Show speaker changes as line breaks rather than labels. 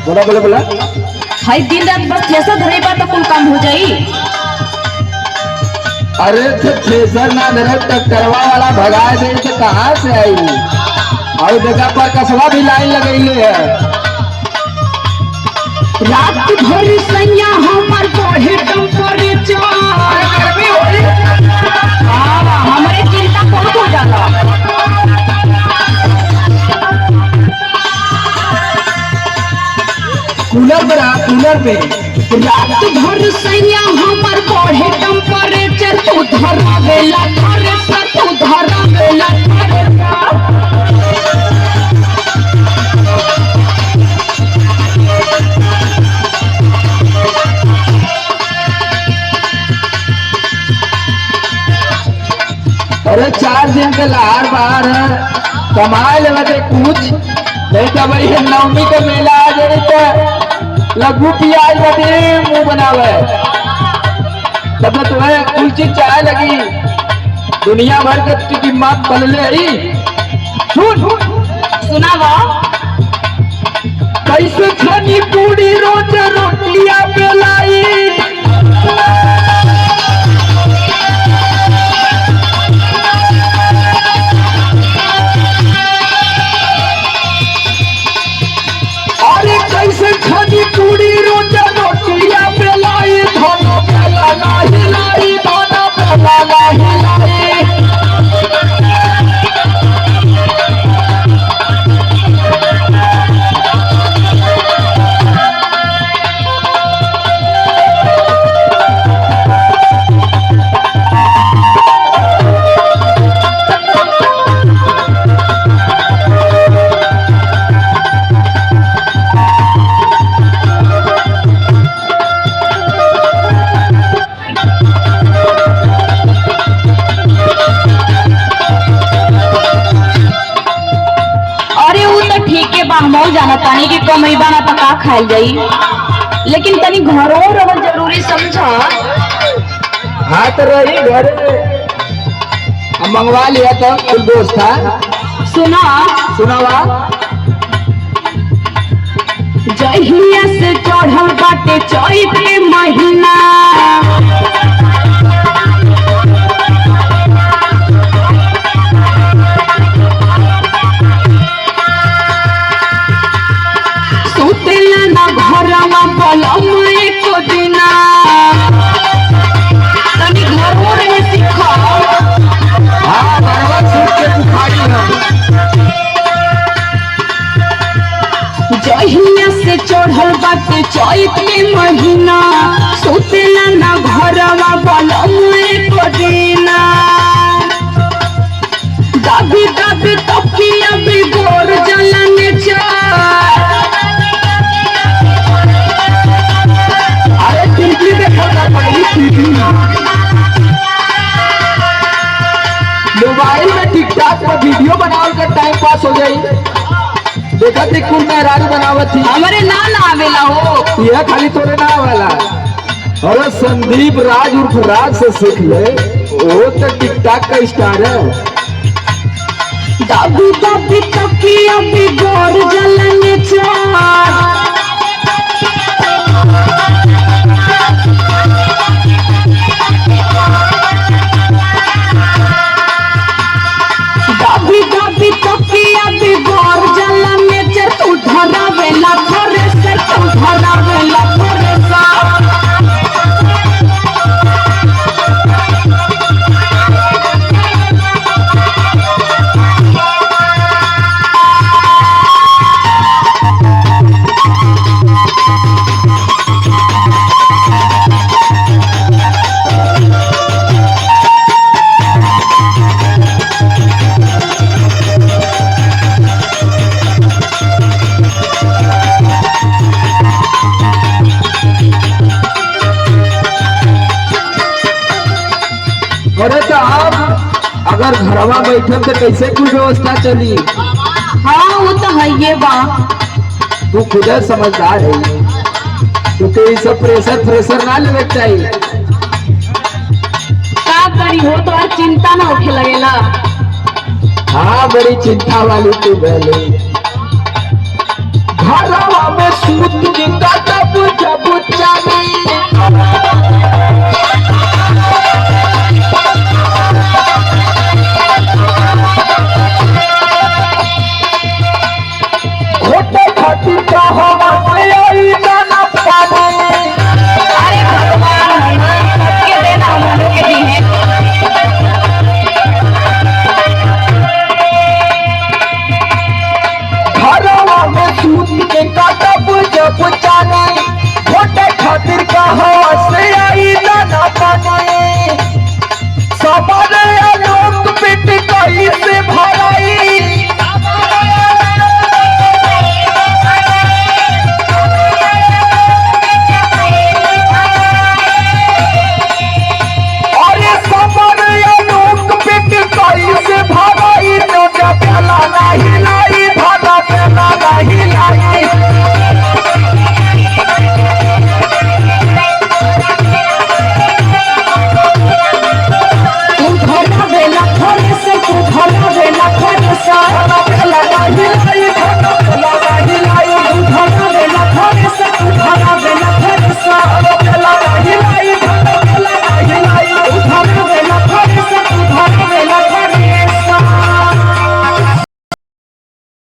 बोला बोला बोला।
हाई दिन रात बस थ्रेसर धरे बा तो कुल काम हो जाई।
अरे तो थ्रेसर ना धरे ट्रैक्टरवा वाला भगा दे तो कहाँ से आई। और जगह पर कसवा भी लाइन लगैले है।
रात भर सैया हमर बढ़े टेम्परेचर गर्मी होई। हां हमरे चिंता बहुत हो जाला।
कूलर पे रहा, कूलर पे।
रात भर सैया हमर बढ़े टेम्परेचर तू धरावेला थ्रेसर तू धरावेला थ्रेसर।
अरे 4 दिन के लहार बाहर है, कमाए लगे कुछ नहीं तो भाई नवमी का मेला आ जाए तो लघु प्याज बदे मुंह बनावे। तब तो तुम्हें कुल चीज चाहे लगी दुनिया भर के दिमाग बदले ही। सुन
सुनावा
कैसे खानी पूरी रोज रोटियां बेलाई। कैसे खानी पूरी रोजा रोटियां बेलाई। धोना बेला नहीं लाई, धोना बेला नहीं लाई।
हमहू जाना तानी कि कमई बाना तो का खाइल जाई, लेकिन तनी घरों रहल जरूरी समझा।
हाँ तो रही घर हम मंगवा लिया था कुल दोस्त था।
सुना
सुनावा
जहिया से चढ़ल बाटे चैत के महीना सुतेला ना घरवा पलम एको दिना। तनी घरों रहे सीखा।
हाँ घरवा सूट के बुखारी है।
जहिया से चढ़ल बाटे चैत के महीना सुतेला ना घरवा पलम एको दिना। दाबी दाबी तकिया बिगोर जलने चार।
मोबाइल में टिकटॉक पर वीडियो बनाव के टाइम पास हो गई। देखा थी कुल मेहरारू बनावत थी।
हमारे ना आवेला हो
यह खाली तोरे ना आवेला। अरे संदीप राज उर्फ राज से सीख ले, वो तो टिकटॉक का स्टार है।
दाबी दाबी तकिया बिगोर जलने चार। दाबी दाबी तकिया बिगोर जलने चार। तू धरावेला थ्रेसर तू धरावेला थ्रेसर।
अरे तो आप अगर घरवा बैठे तो कैसे कुछ व्यवस्था चली।
हाँ वो तो है ये बा।
तू खुद समझदार है, क्योंकि ये सब प्रेशर फ्रेशर ना लेवे चाहिए।
का करी हो तो आज चिंता ना उठे लगेला।
हाँ बड़ी चिंता वाली तू भले। घरवा में सूत जिंदा जब जब चाली